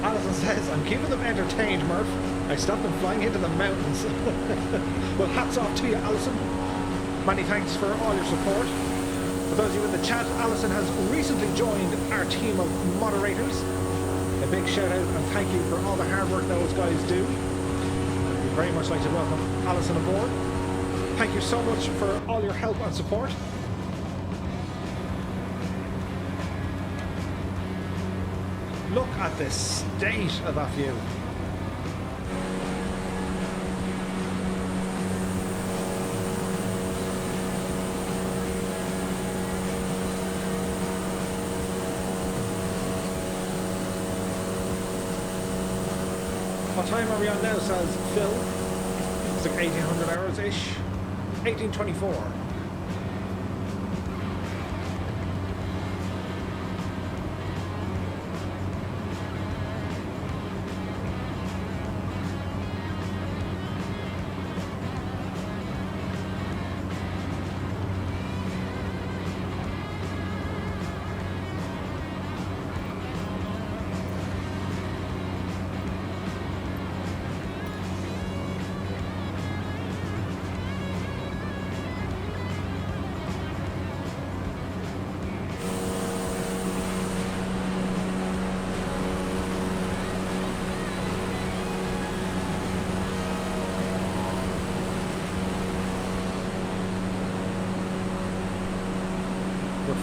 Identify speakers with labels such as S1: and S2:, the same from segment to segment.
S1: Alison says, I'm keeping them entertained, Murph. I stopped them flying into the mountains. Well, hats off to you, Alison. Many thanks for all your support. For those of you in the chat, Alison has recently joined our team of moderators. A big shout out and thank you for all the hard work those guys do. We'd very much like to welcome Alison aboard. Thank you so much for all your help and support. Look at the state of that view. What time are we on now, says Phil? It's like 1800 hours-ish. 1824.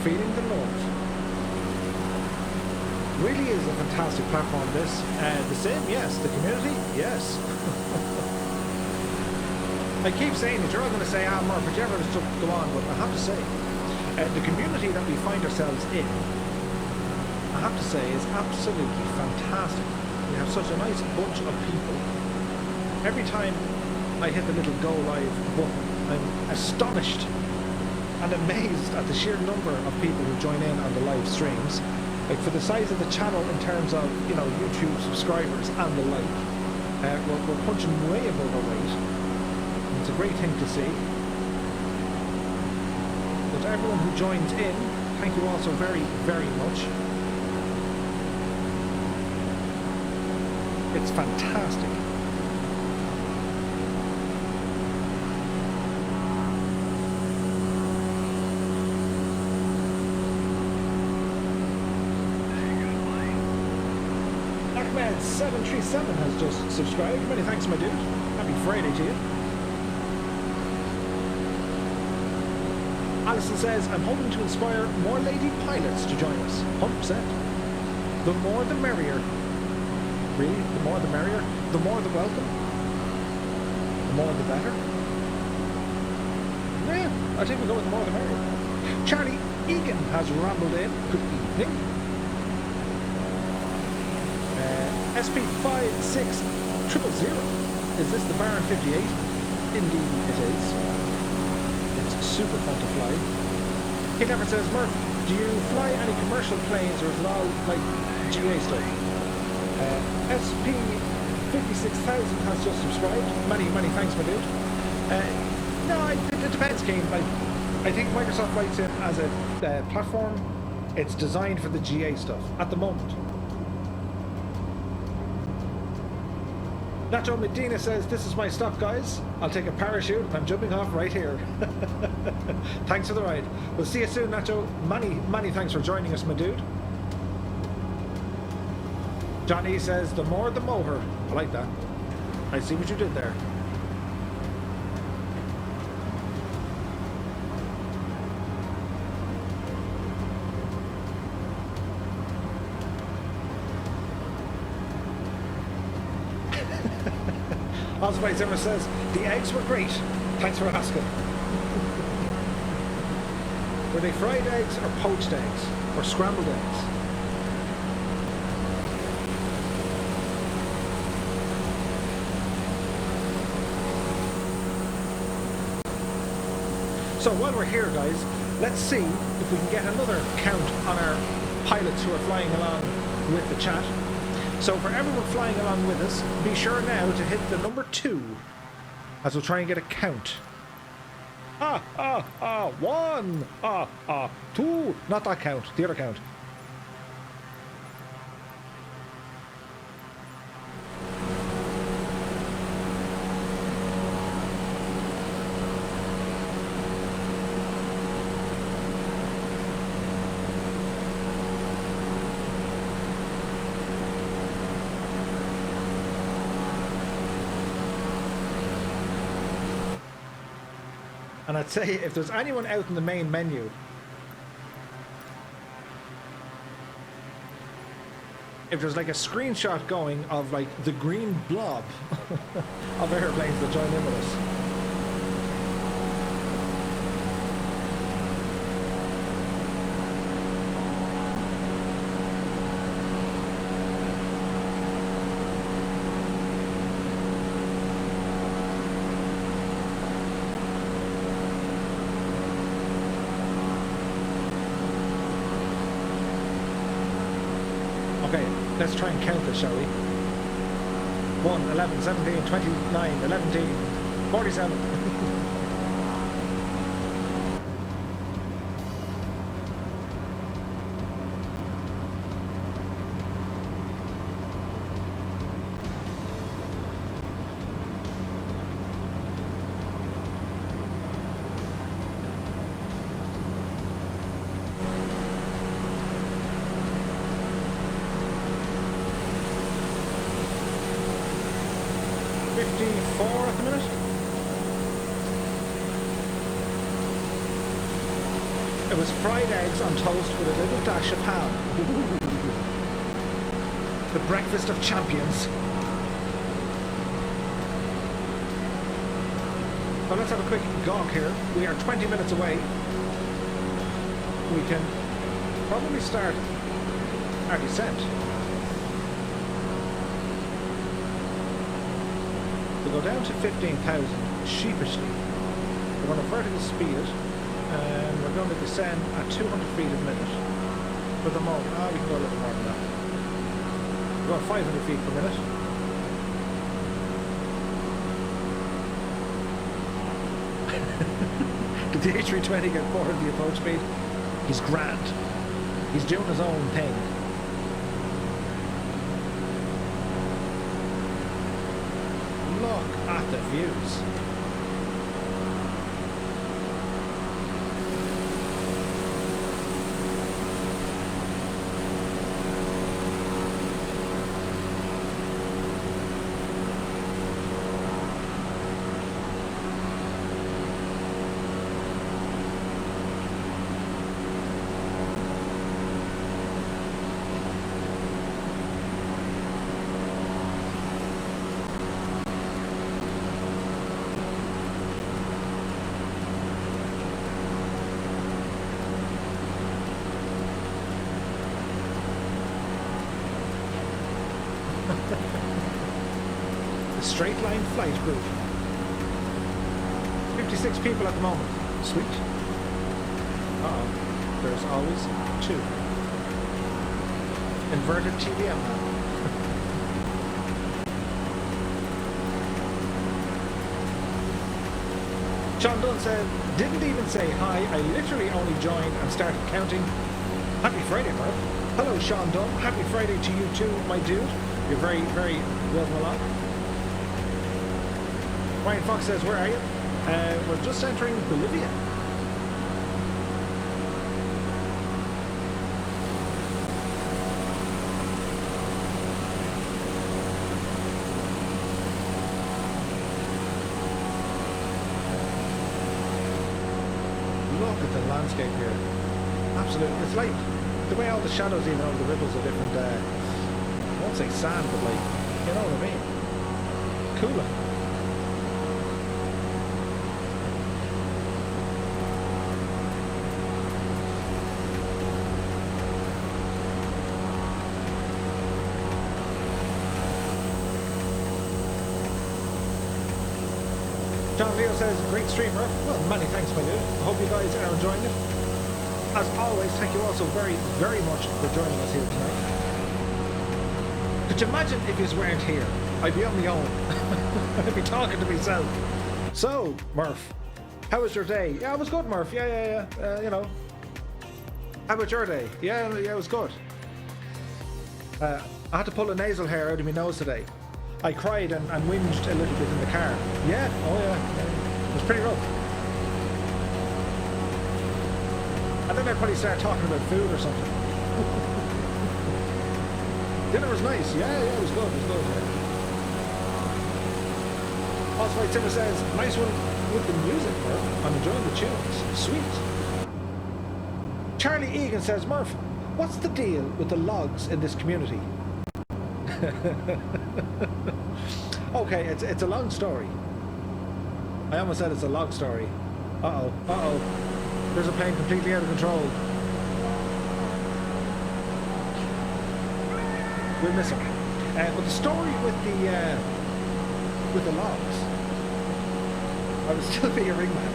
S1: Feeding the North. Really is a fantastic platform, this. The Sim, yes. The community, yes. I keep saying that you're all going to say, Murph, but you ever stuff go on, but I have to say, the community that we find ourselves in, I have to say, is absolutely fantastic. We have such a nice bunch of people. Every time I hit the little go live button, I'm astonished and amazed at the sheer number of people who join in on the live streams. Like, for the size of the channel in terms of, you know, YouTube subscribers and the like, we're punching way above our weight. And it's a great thing to see. But to everyone who joins in, thank you all so very, very much. It's fantastic. Ahmed737 has just subscribed. Many thanks, my dude. Happy Friday to you. Alison says, I'm hoping to inspire more lady pilots to join us. 100%. The more the merrier. Really? The more the merrier? The more the welcome? The more the better? Yeah, I think we'll go with the more the merrier. Charlie Egan has rambled in. Good evening. SP56000. Is this the Baron 58? Indeed it is. It's super fun to fly. He never says, Murph, do you fly any commercial planes or is it all like GA stuff? SP56000 has just subscribed. Many, many thanks, my dude. No, it depends, Kane. Like, I think Microsoft Flight Sim as a platform, it's designed for the GA stuff at the moment. Nacho Medina says, this is my stop, guys. I'll take a parachute and I'm jumping off right here. Thanks for the ride. We'll see you soon, Nacho. Many thanks for joining us, my dude. Johnny says, the more the motor. I like that. I see what you did there. Oswald Zimmer says, the eggs were great. Thanks for asking. Were they fried eggs or poached eggs? Or scrambled eggs? So while we're here, guys, let's see if we can get another count on our pilots who are flying along with the chat. So for everyone flying along with us, be sure now to hit the number 2 as we'll try and get a count. 1, 2, not that count, the other count. And I'd say if there's anyone out in the main menu, if there's like a screenshot going of like the green blob of airplanes that join in with us. Okay, let's try and count this, shall we? 1, 11, 17, 29, 11, 47. At the minute. It was fried eggs on toast with a little dash of ham. The breakfast of champions. Well, let's have a quick gawk here. We are 20 minutes away. We can probably start our descent. Go down to 15,000 sheepishly. We're going to vertical speed it, and we're going to descend at 200 feet a minute for the moment. We can go a little more than that. We're going 500 feet per minute. Did the A320 get bored of the approach speed? He's grand. He's doing his own thing. Look at the views. Straight line flight group. 56 people at the moment. Sweet. Uh-oh. There's always 2. Inverted TVM now. Sean Dunn said, didn't even say hi. I literally only joined and started counting. Happy Friday, Mark. Hello, Sean Dunn. Happy Friday to you too, my dude. You're very, very welcome along. Ryan Fox says, where are you? We're just entering Bolivia. Look at the landscape here. Absolutely. It's like the way all the shadows even over the ripples are different. I won't say sand, but like, you know what I mean? Cooler. John Leo says, great streamer. Well, many thanks, my dude. I hope you guys are enjoying it. As always, thank you all so very, very much for joining us here tonight. Could you imagine if you weren't here? I'd be on my own. I'd be talking to myself. So, Murph, how was your day? Yeah, it was good, Murph. Yeah. You know. How about your day? Yeah, it was good. I had to pull a nasal hair out of my nose today. I cried and whinged a little bit in the car. Yeah, oh yeah. It was pretty rough. And then I'd probably start talking about food or something. Dinner was nice. Yeah, it was good. Yeah. Also, like Timber says, nice one. with the music, Murph. I'm enjoying the tunes. Sweet. Charlie Egan says, Murph, what's the deal with the logs in this community? Okay, it's a long story. I almost said it's a log story. Uh-oh, uh-oh. There's a plane completely out of control. We'll miss him. But the story with the logs, I would still be a ringman.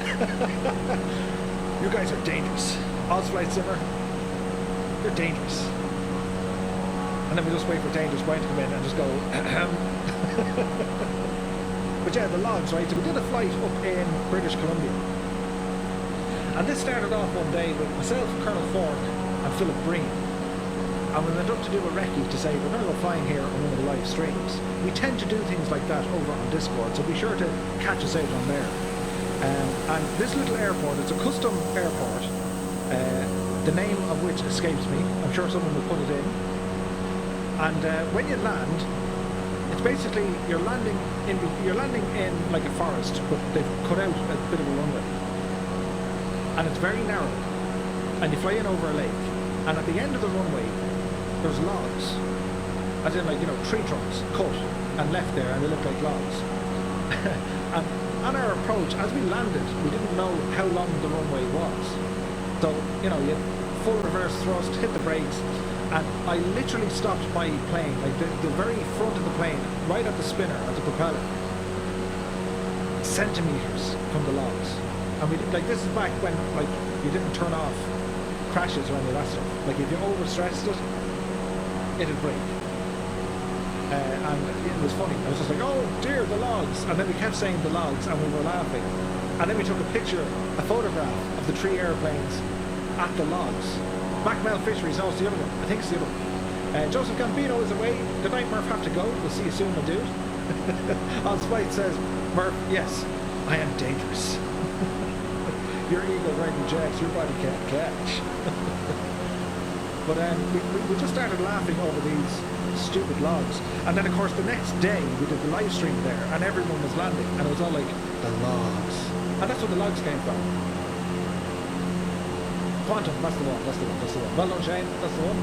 S1: You guys are dangerous. Ozflight Simmer, you're dangerous. And then we just wait for Dangerous Brian to come in and just go, But yeah, the logs, right? So we did a flight up in British Columbia. And this started off one day with myself, Colonel Ford, and Philip Breen. And we went up to do a recce to say, we're going to go flying here on one of the live streams. We tend to do things like that over on Discord, so be sure to catch us out on there. And this little airport, it's a custom airport, the name of which escapes me. I'm sure someone will put it in. And when you land, it's basically you're landing in like a forest, but they've cut out a bit of a runway, and it's very narrow. And you fly in over a lake, and at the end of the runway, there's logs, as in like tree trunks cut and left there, and they look like logs. And on our approach, as we landed, we didn't know how long the runway was, so you had full reverse thrust, hit the brakes. And I literally stopped my plane, like the very front of the plane, right at the spinner, at the propeller, centimeters from the logs. And we this is back when you didn't turn off crashes or any of that stuff. Like if you overstressed it, it'd break. And it was funny. I was just like, oh dear, the logs. And then we kept saying the logs, and we were laughing. And then we took a photograph of the 3 airplanes at the logs. Macmel Fisheries, no, it's the other one. I think it's the other one. Joseph Gambino is away. Good night, Murph. Have to go. We'll see you soon, my dude. On Spite says, Murph, yes, I am dangerous. Your ego riding jacks, your body can't catch. But we just started laughing over these stupid logs. And then, of course, the next day we did the live stream there, and everyone was landing, and it was all like, the logs. And that's where the logs came from. Quantum, that's the one. Well done, Shane, that's the one.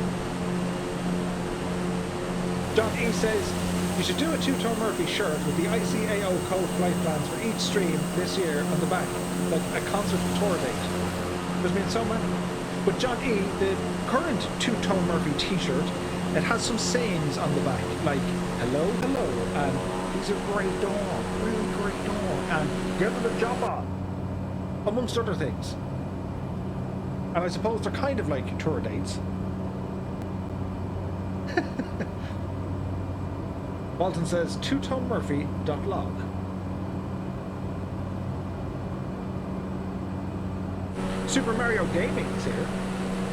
S1: John E says, you should do a two-tone Murphy shirt with the ICAO code flight plans for each stream this year on the back, like a concert tour date. There's been so many. But John E, the current two-tone Murphy t-shirt, it has some sayings on the back, like, hello, hello, and he's a great dog, really great dog, and get the job on, amongst other things. And I suppose they're kind of like tour dates. Walton says, twotonemurphy.log. Super Mario Gaming is here.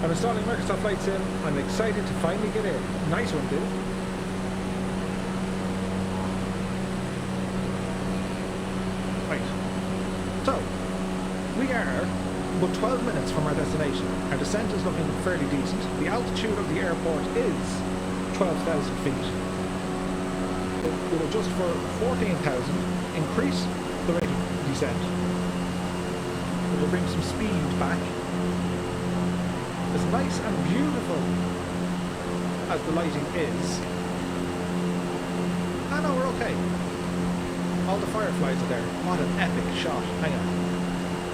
S1: I'm installing Microsoft Flight Sim. I'm excited to finally get in. Nice one, dude. Right. So, we are but 12 minutes from our destination. Our descent is looking fairly decent. The altitude of the airport is 12,000 feet. It will adjust for 14,000, increase the rate of descent. It will bring some speed back. As nice and beautiful as the lighting is, I know we're okay. All the fireflies are there. What an epic shot. Hang on.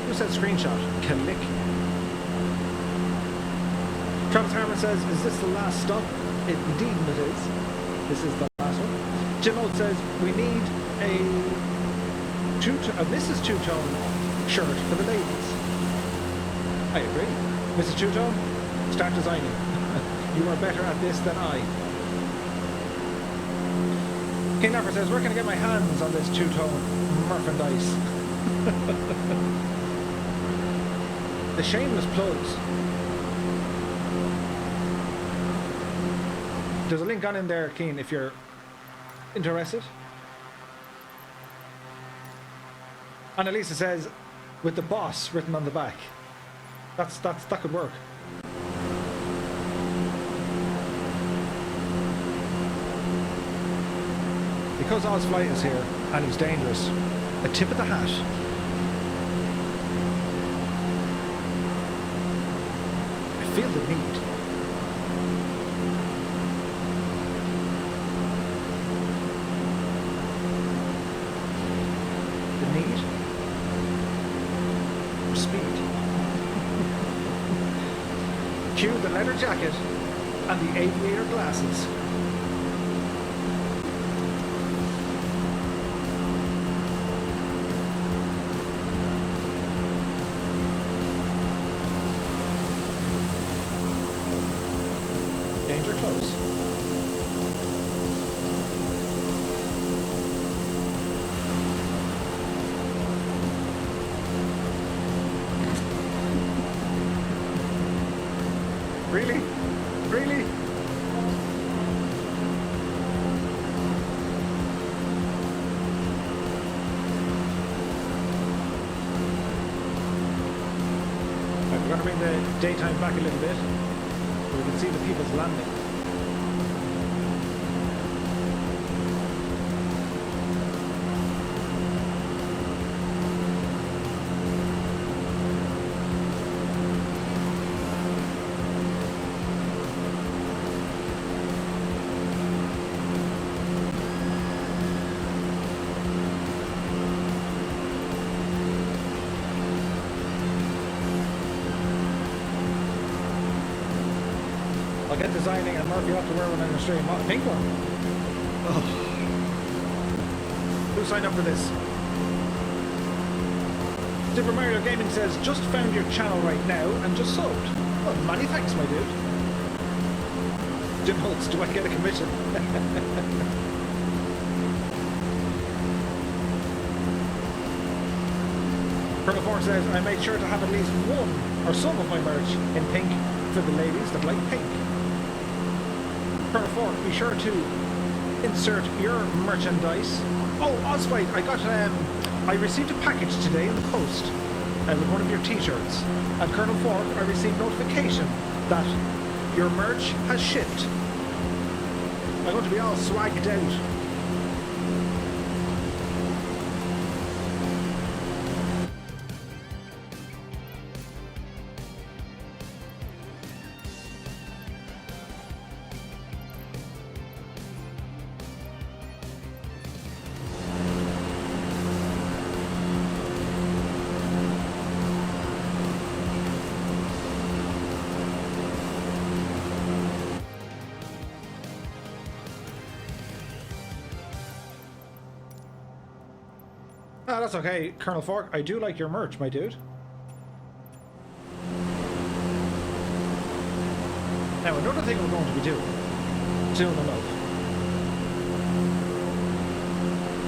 S1: Who said screenshot? Click. Travis Harmon says, is this the last stop? Indeed it is. This is the last one. Jim Oates says, we need a Mrs. Two-Tone shirt for the ladies. I agree. Mrs. Two-Tone, start designing. You are better at this than I. King Napper says, where can I get my hands on this two-tone merchandise? The shameless plugs. There's a link on in there, Keen, if you're interested. And Elisa says, with the boss written on the back. That could work. Because Ozflight is here and he's dangerous, a tip of the hat feel the need. The need for speed. Cue the leather jacket and the aviator glasses. Danger close. Really? Really? Right, we're going to bring the daytime back a little bit so we can see the people's landing. I'll get designing and Murphy will have to wear one in the stream. Oh, pink one. Oh. Who signed up for this? Super Mario Gaming says, just found your channel right now and just subbed. Well, many thanks, my dude. Jim Holtz, do I get a commission? Colonel Ford says, I made sure to have at least one or some of my merch in pink for the ladies that like pink. Colonel Ford, be sure to insert your merchandise. Oh, Oswald, I received a package today in the post with one of your t-shirts. And Colonel Ford, I received notification that your merch has shipped. I'm going to be all swagged out. Ah, that's okay, Colonel Fork. I do like your merch, my dude. Now, another thing we're going to be doing soon enough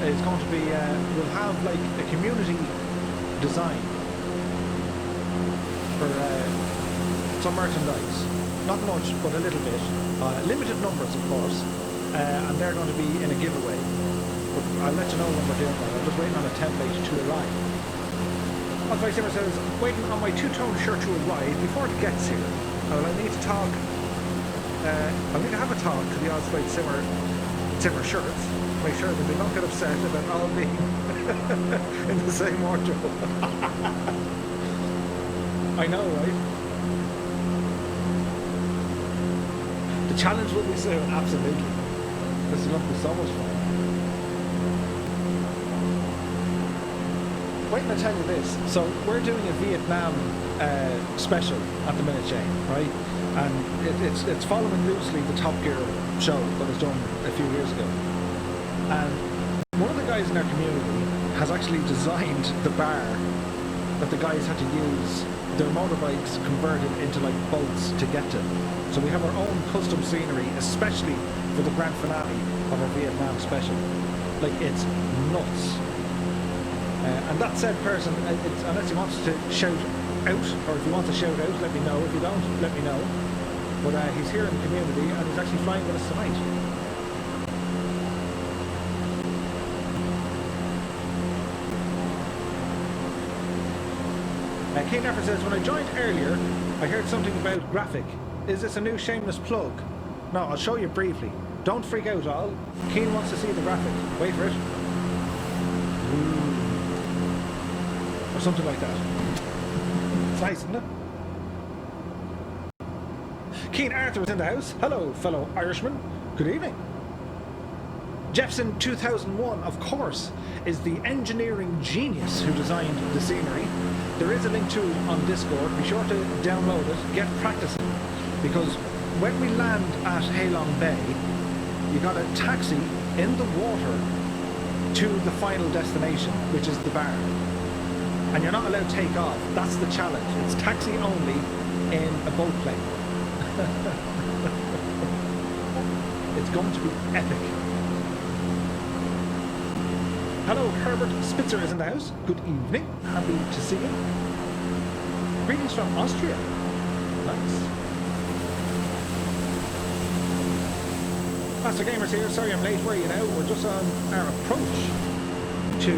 S1: is going to be, we'll have like a community design for some merchandise. Not much, but a little bit. Limited numbers, of course, and they're going to be in a giveaway. But I'll let you know when we're doing that. I'm just waiting on a template to arrive. Oswald Simmer says, waiting on my two-tone shirt to arrive before it gets here. I need to talk. I need to have a talk to the Oswald Simmer shirts. Make sure that they don't get upset about all being in the same wardrobe. I know, right? The challenge will be soon, absolutely. This is going to be so much fun. Wait till I tell you this. So we're doing a Vietnam special at the minute, Jane, right? And it's following loosely the Top Gear show that was done a few years ago. And one of the guys in our community has actually designed the bar that the guys had to use their motorbikes converted into like boats to get to. So we have our own custom scenery, especially for the grand finale of our Vietnam special. Like, it's nuts. And that said person, unless he wants to shout out, or if he wants to shout out, let me know. If you don't, let me know. But he's here in the community and he's actually flying with us tonight. Kane Effer says, when I joined earlier, I heard something about graphic. Is this a new shameless plug? No, I'll show you briefly. Don't freak out, all. Keen wants to see the graphic. Wait for it. Ooh. Or something like that. It's nice, isn't it? Keen Arthur is in the house. Hello, fellow Irishman. Good evening. Jepson 2001, of course, is the engineering genius who designed the scenery. There is a link to it on Discord. Be sure to download it, get practicing, because when we land at Halong Bay, you got a taxi in the water to the final destination, which is the bar. And you're not allowed to take off. That's the challenge. It's taxi only in a boat plane. It's going to be epic. Hello, Herbert Spitzer is in the house. Good evening. Happy to see you. Greetings from Austria. Nice. Master Gamers here. Sorry I'm late. Where are you now? We're just on our approach to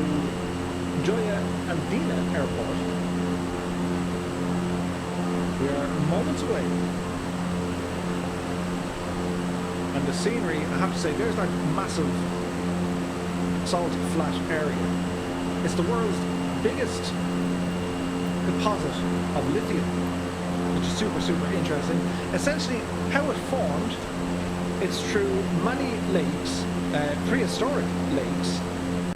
S1: Joya Andina Airport. We are moments away. And the scenery, I have to say, there's that massive salt flat area. It's the world's biggest deposit of lithium, which is super interesting. Essentially, how it formed, it's through many lakes, prehistoric lakes,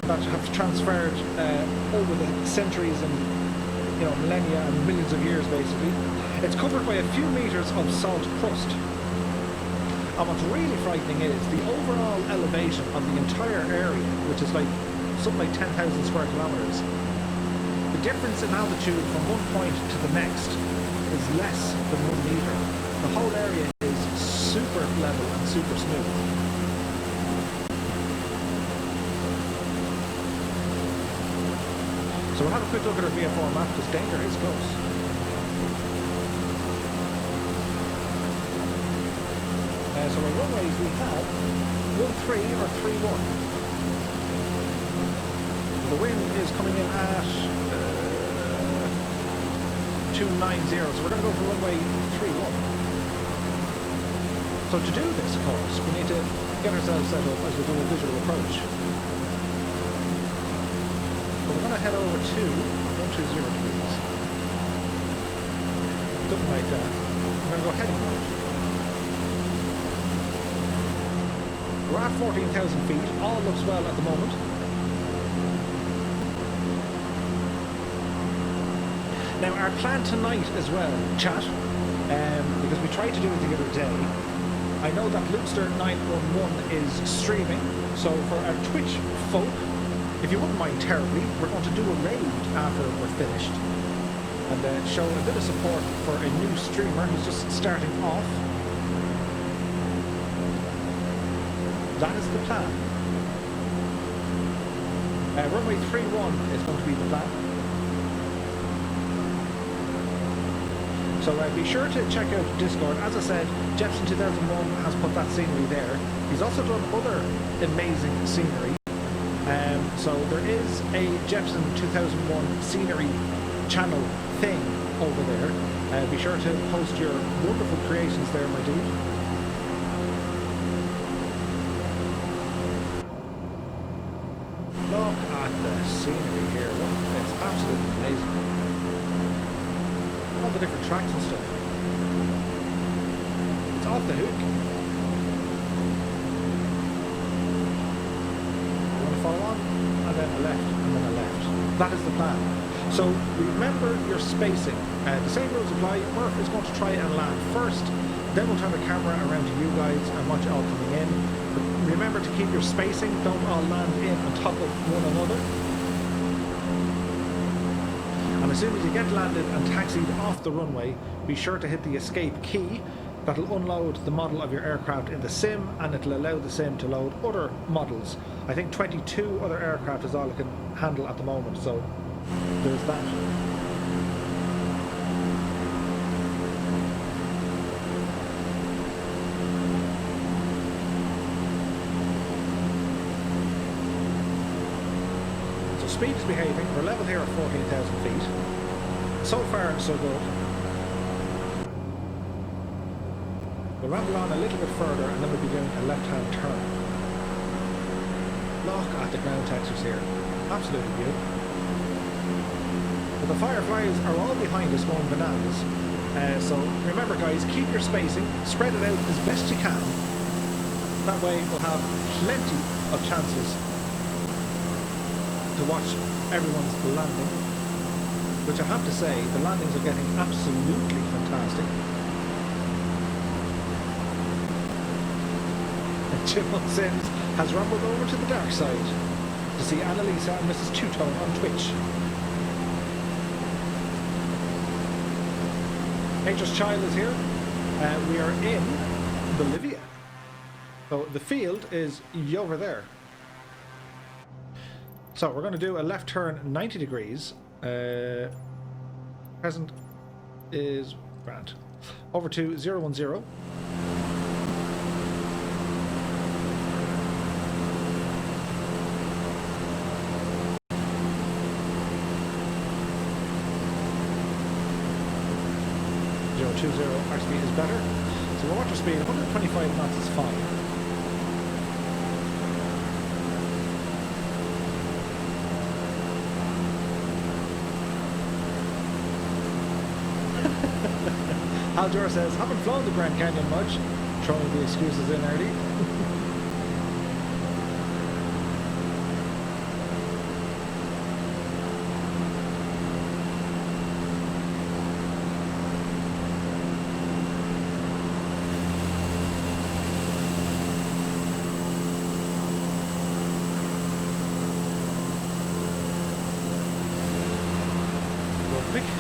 S1: that have transferred over the centuries and millennia and millions of years basically. It's covered by a few meters of salt crust. And what's really frightening is the overall elevation of the entire area, which is like something like 10,000 square kilometers. The difference in altitude from one point to the next is less than 1 meter. The whole area is super level and super smooth. So we'll have a quick look at our VFR map because danger is close. So our runways we have 13 or 31. The wind is coming in at 290, so we're going to go for runway 31. So to do this, of course, we need to get ourselves set up as we do a visual approach. We're going to head over to 120 degrees. Something like that. We're going to go heading mode. We're at 14,000 feet. All looks well at the moment. Now our plan tonight as well, chat, because we tried to do it the other day. I know that Loopster 911 is streaming, so for our Twitch folk, if you wouldn't mind terribly, we're going to do a raid after we're finished and show a bit of support for a new streamer who's just starting off. That is the plan. Runway 31 is going to be the plan. So be sure to check out Discord. As I said, Jepson 2001 has put that scenery there. He's also done other amazing scenery. So there is a Jepson 2001 scenery channel thing over there. Be sure to post your wonderful creations there, my dude. Look at the scenery here. It's absolutely amazing. All the different tracks and stuff. It's off the hook. You want to follow on? And then a left, and then a left. That is the plan. So remember your spacing. The same rules apply. Murph is going to try and land first. Then we'll turn the camera around to you guys and watch you all coming in. But remember to keep your spacing. Don't all land in on top of one another. And as soon as you get landed and taxied off the runway, be sure to hit the escape key. That'll unload the model of your aircraft in the sim, and it'll allow the sim to load other models. I think 22 other aircraft is all it can handle at the moment, so there's that. So speed is behaving. We're level here at 14,000 feet. So far, so good. We'll ramble on a little bit further and then we'll be doing a left-hand turn. Look at the ground textures here. Absolutely beautiful. But the Fireflies are all behind us going bananas. So remember guys, keep your spacing, spread it out as best you can. That way we'll have plenty of chances to watch everyone's landing. Which I have to say, the landings are getting absolutely fantastic. And Jim Sims has rumbled over to the dark side to see Annalisa and Mrs. Two-Tone on Twitch. Nature's Child is here. We are in Bolivia. So the field is over there. So we're going to do a left turn 90 degrees. Present is grand. Over to 010. Our speed is better. So our water speed 125 knots is fine. Aldor says, haven't flown the Grand Canyon much. Throwing the excuses in early.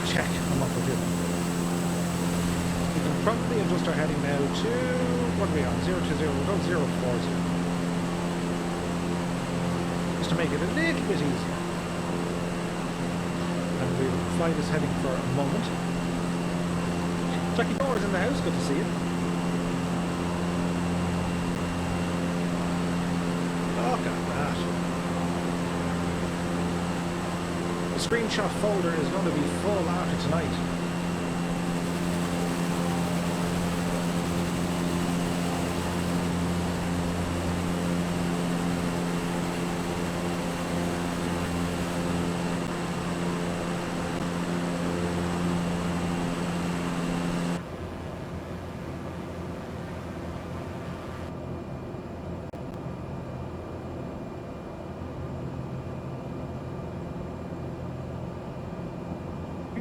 S1: Check. I'm up with you. We can probably adjust our heading now to, what are we on? 020, we'll go 040. Just to make it a little bit easier. And we'll fly this heading for a moment. Jackie Moore is in the house, good to see you. Look at that. The screenshot folder is going to be full after tonight.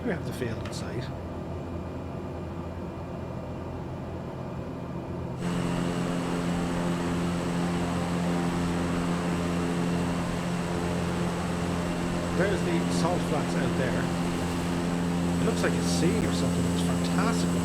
S1: We have the field in sight. There's the salt flats out there. It looks like a sea or something. It's fantastical.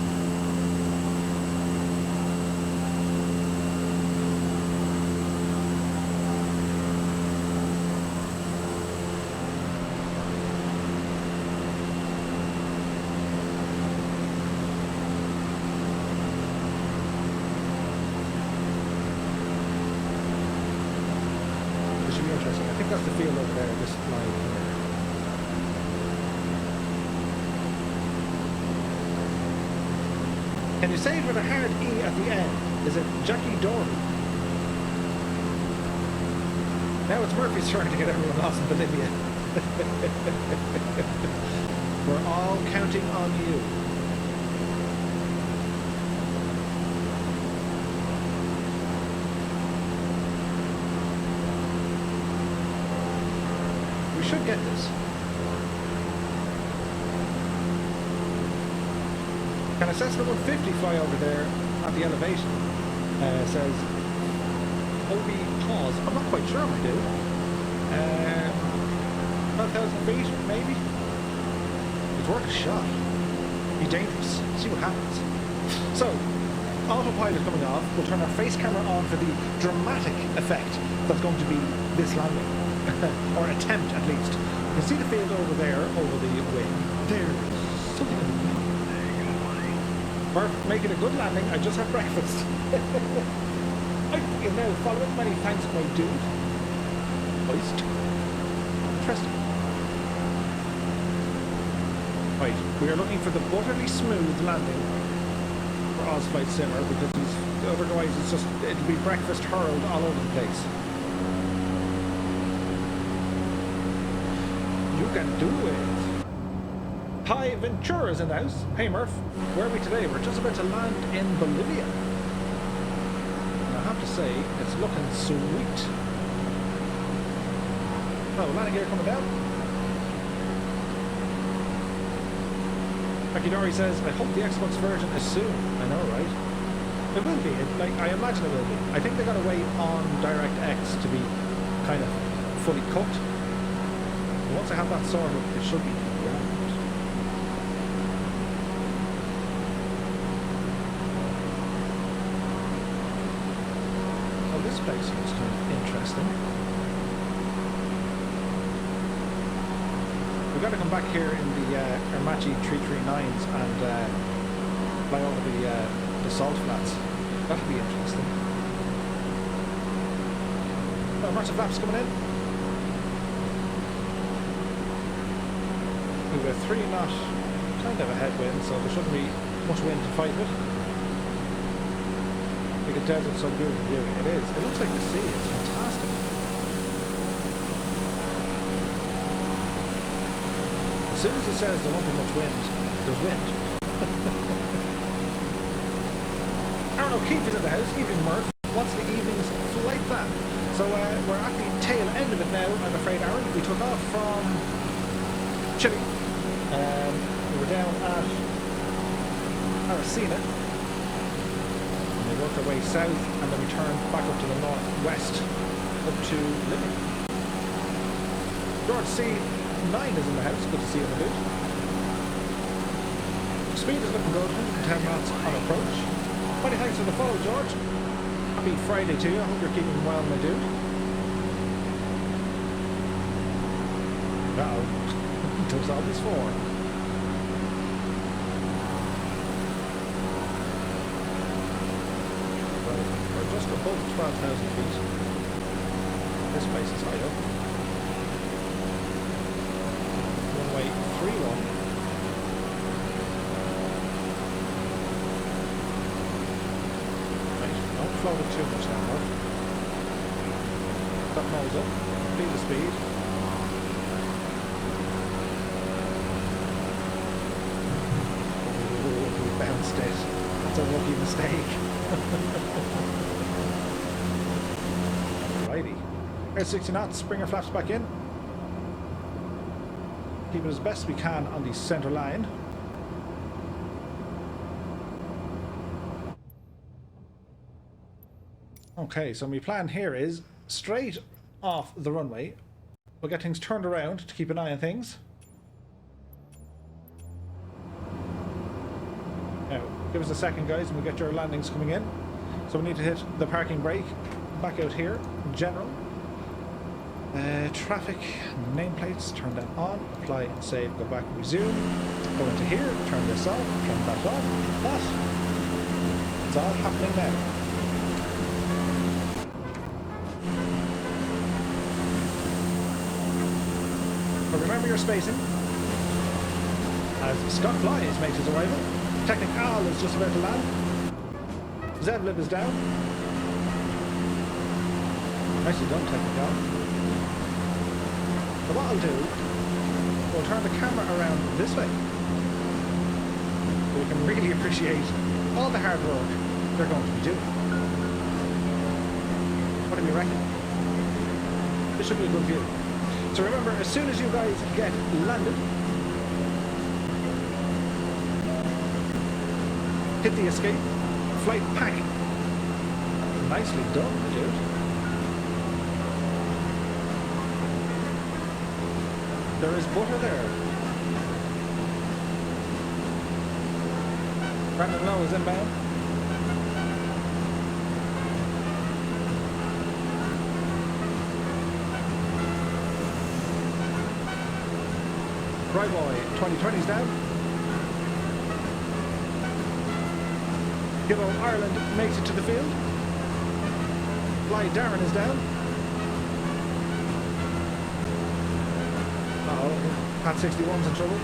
S1: I think that's the field over there, this line here. Can you say it with a hard E at the end? Is it Jackie Dory? Now it's Murphy's turn to get everyone lost in Bolivia. We're all counting on you. We should get this. Can a Cessna 150 fly over there at the elevation? Says OB pause. I'm not quite sure I do. 12,000 feet, maybe? It's worth a shot. Be dangerous. See what happens. So, autopilot coming off. We'll turn our face camera on for the dramatic effect that's going to be this landing. Or attempt, at least. You can see the field over there, over the wing. There's something in the wing. Murph, making a good landing. I just had breakfast. You know, following many thanks, my dude. Hoist. Interesting. Right, we are looking for the butterly smooth landing for Ozflight Simmer, because otherwise it's just, it'll be breakfast hurled all over the place. You can do it. Hi, Ventura's in the house. Hey Murph, where are we today? We're just about to land in Bolivia. And I have to say, it's looking sweet. Oh, landing gear coming down. Akidori says, I hope the Xbox version is soon. I know, right? It will be. I imagine it will be. I think they got to wait on DirectX to be kind of fully cooked. But once I have that sorted, it should be grand. Oh, this place looks kind of interesting. We've got to come back here in the Ermachi 339s and fly over the salt flats. That'll be interesting. Oh, lots of flaps coming in. We've a 3 knot kind of a headwind, so there shouldn't be much wind to fight with. You can tell it's so good view. It is. It looks like the sea. It's fantastic. As soon as it says there won't be much wind, there's wind. Aaron O'Keefe is in the house. Evening Murph. What's the evening's flight plan? So we're at the tail end of it now, I'm afraid, Aaron. We took off from Chile. We were down at Aracena. And we worked our way south, and then we turned back up to the northwest, up to Limerick. George C9 is in the house. Good to see you in the boot. Speed is looking good. 110 knots on approach. Many thanks for the follow, George. Happy Friday to you. I hope you're keeping well, my dude. Uh-oh. There's always 4. Well, we're just above 12,000 feet. This place is high up. Runway 31. Right, don't float it too much now, Mark. That nose up. Feel the speed. Bounced it. That's a rookie mistake. Righty. Air 60 knots, Springer flaps back in. Keep it as best we can on the centre line. Okay, so my plan here is straight off the runway. We'll get things turned around to keep an eye on things. Now, give us a second, guys, and we'll get your landings coming in. So we need to hit the parking brake back out here. General. Traffic, nameplates, turn them on, apply and save, go back, resume. Go into here, turn this off, turn that on. That. It's all happening now. But remember your spacing. As Scott Flies makes his arrival. Technic Al is just about to land. Zevlib is down. Nicely done, Technic Al. So what I'll do, we'll turn the camera around this way. So we can really appreciate all the hard work they're going to be doing. What do you reckon? This should be a good view. So remember, as soon as you guys get landed, hit the escape, flight pack. Nicely done, my dude. There is butter there. Brandon Lowe is inbound. Ryboy 2020's down. Gibbo Ireland makes it to the field. Fly Darren is down. Uh-oh, Pat 61's in trouble.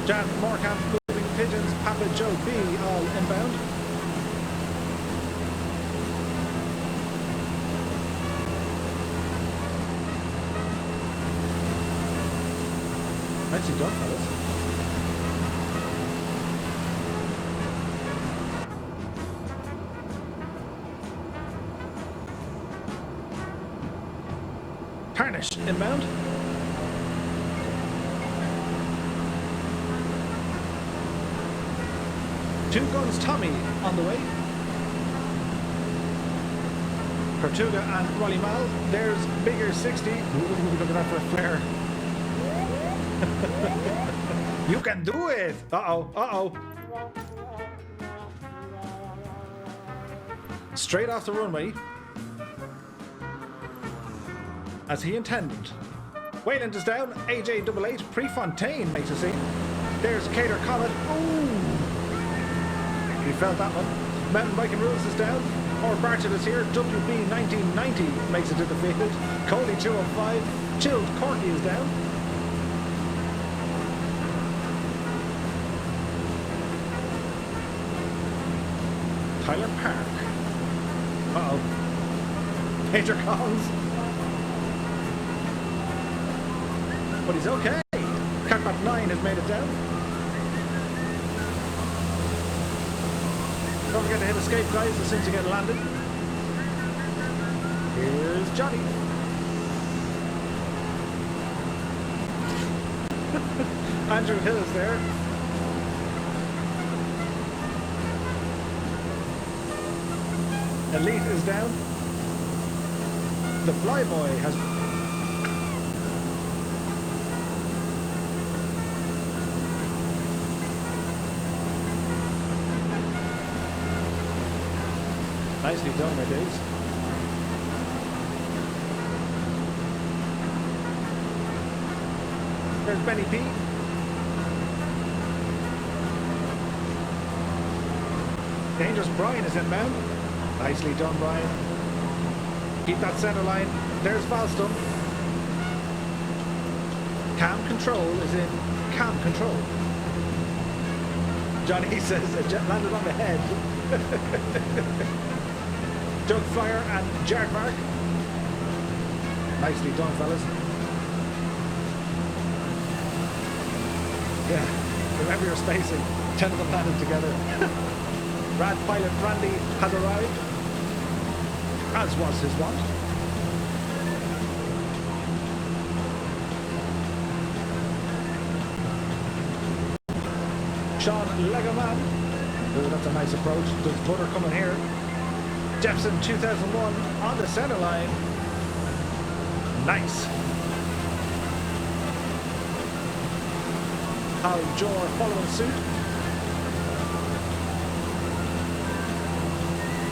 S1: Jan Morecamp moving pigeons Papa Joe B all inbound. Nicely done, fellas. Tarnish inbound. Two Guns Tommy on the way. Tortuga and Rolly Mal. There's Bigger 60. Ooh, look at that for a flare. You can do it! Uh-oh, uh-oh. Straight off the runway. As he intended. Wayland is down. AJ88. Prefontaine makes a scene. There's Cater Comet. Ooh! He felt that one. Mountain Biking Rules is down. Or Barchett is here. WB1990 makes it to the field. Coley 205. Chilled Corky is down. Tyler Park. Uh-oh. Major Collins. But he's okay. Catbat 9 has made it down. Don't forget to hit escape, guys, as soon as you get landed. Here's Johnny. Andrew Hill is there. Elite is down. The Flyboy has... Nicely done, my dudes. There's Benny P. Dangerous Brian is inbound. Nicely done, Brian. Keep that center line. There's Valstom. Cam control is in cam control. Johnny says a jet landed on the head. Doug Flyer and Jared Mark. Nicely done, fellas. Yeah, remember your spacing. 10 of them landed together. Rad Pilot Randy has arrived, as was his want. Sean Legoman. Oh, that's a nice approach. There's butter coming here. Jepson 2001 on the center line. Nice. Hal Jor following suit.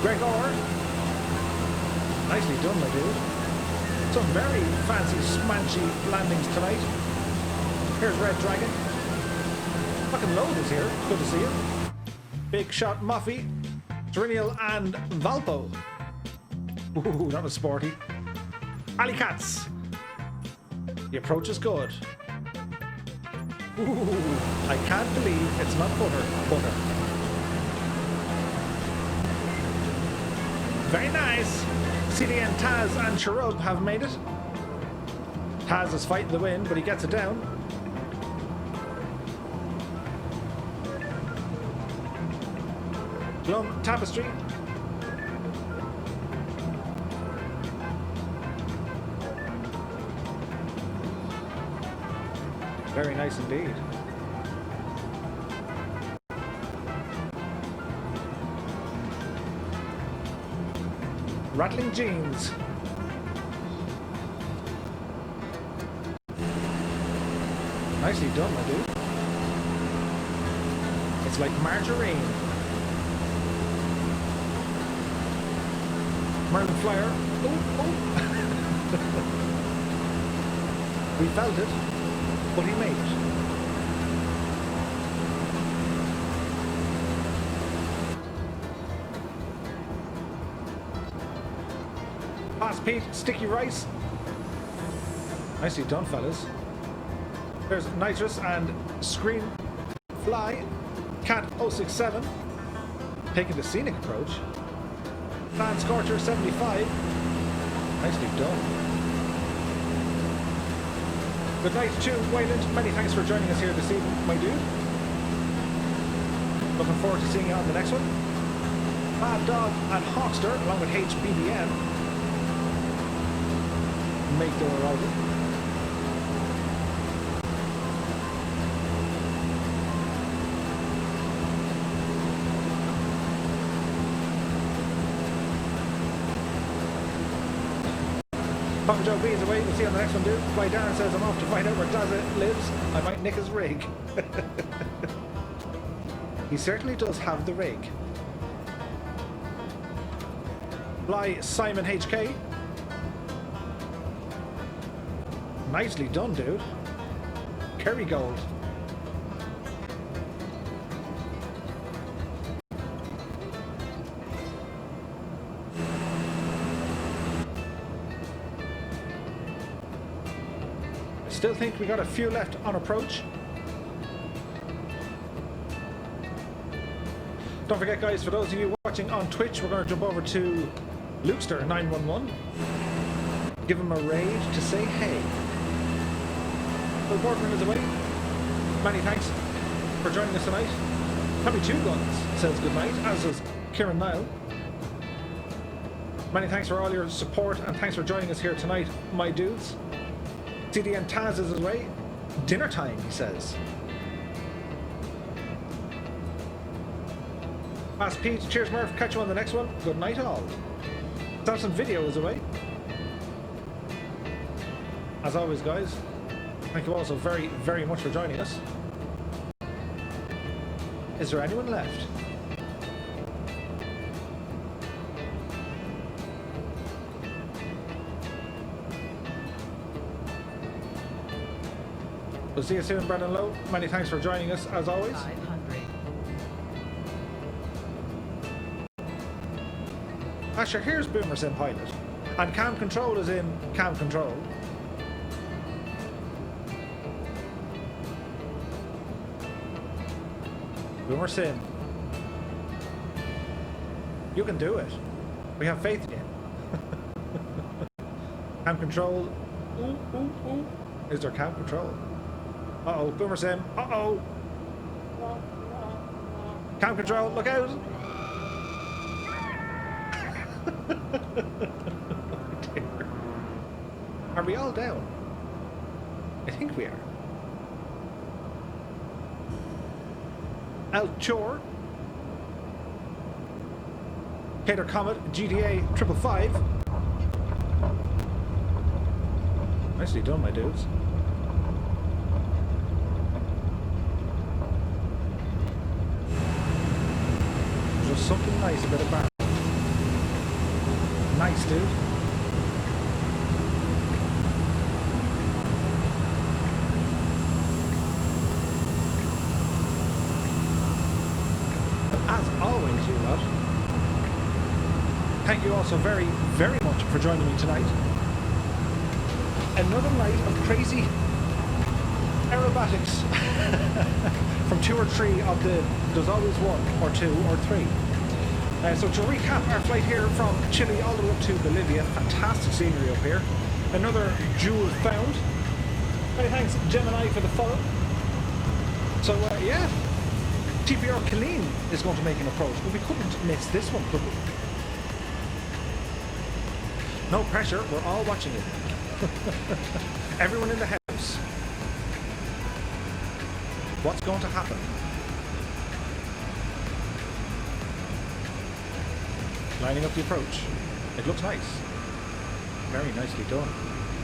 S1: Greg Orr. Nicely done, my dude. Some very fancy, smanchy landings tonight. Here's Red Dragon. Fucking Load is here. Good to see you. Big Shot Muffy. Trinial and Valpo. Ooh, that was sporty. Ali Katz. The approach is good. Ooh, I can't believe it's not butter. Butter. Very nice. CDN Taz and Cherub have made it. Taz is fighting the wind, but he gets it down. Glum Tapestry. Very nice indeed. Rattling Jeans. Nicely done, my dude. It's like margarine. Merlin Flyer. Oh, oh. We felt it, but he made it. Pass Pete, Sticky Rice. Nicely done, fellas. There's Nitrous and Screen Fly. Cat 067 taking the scenic approach. Fan Scorcher 75. Nicely done. Good night to Wayland. Many thanks for joining us here this evening, my dude. Looking forward to seeing you on the next one. Mad Dog and Hawkster, along with HBBM, make their arrival. Papa Joe B is away. We'll see you on the next one, dude. Fly Darren says I'm off to find out where Daza lives. I might nick his rig. He certainly does have the rig. Fly Simon HK. Nicely done, dude. Kerrygold. Still think we got a few left on approach. Don't forget, guys, for those of you watching on Twitch, we're going to jump over to Lukester911. Give him a raid to say hey. Bill Boardman is away. Many thanks for joining us tonight. Tommy Two Guns says good night, as does Kieran Nile. Many thanks for all your support and thanks for joining us here tonight, my dudes. CDN Taz is away. Dinner time, he says. Fast Pete, cheers Murph, catch you on the next one. Good night all. Samson Video is away. As always, guys, thank you all so very, very much for joining us. Is there anyone left? We'll see you soon, Brendan Lowe. Many thanks for joining us, as always.
S2: 500.
S1: Asher, here's Boomer Sim Pilot. And Cam Control is in Cam Control. Boomer Sim. You can do it. We have faith in you. Cam Control. Ooh, ooh, ooh. Is there Cam Control? Uh-oh, Boomer Sim. Uh-oh. Cam Control, look out. Dear. Are we all down? I think we are. Al Chor. Cater Comet, GTA 555. Nicely done, my dudes. There's something nice about a bar. Nice, dude. As always, you lot, thank you also very, very much for joining me tonight. Another night of crazy aerobatics from 2 or 3 of the there's always 1 or 2 or 3. So to recap our flight here from Chile all the way up to Bolivia, fantastic scenery up here. Another jewel found. Many thanks Gemini for the follow. So yeah, TPR Killeen is going to make an approach, but we couldn't miss this one, could we? No pressure, we're all watching it. Everyone in the house. What's going to happen? Lining up the approach. It looks nice. Very nicely done.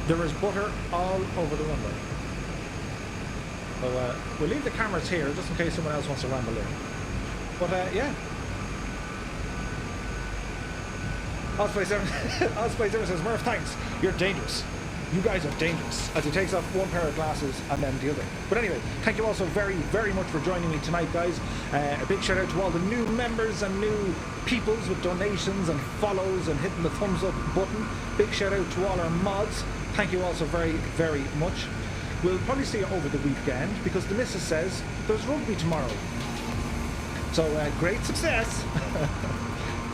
S1: There is butter all over the runway. So we'll leave the cameras here just in case someone else wants to ramble in. But yeah. Osplace7 says, Murph, thanks. You're dangerous. You guys are dangerous. As he takes off one pair of glasses and then the other. But anyway, thank you all so very, very much for joining me tonight, guys. A big shout out to all the new members and new peoples with donations and follows and hitting the thumbs up button. Big shout out to all our mods. Thank you all so very, very much. We'll probably see you over the weekend because the missus says there's rugby tomorrow. So great success.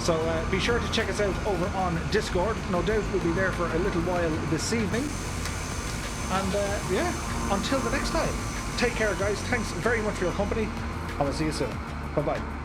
S1: So be sure to check us out over on Discord. No doubt we'll be there for a little while this evening. And yeah, until the next time, take care, guys. Thanks very much for your company. I will see you soon. Bye-bye.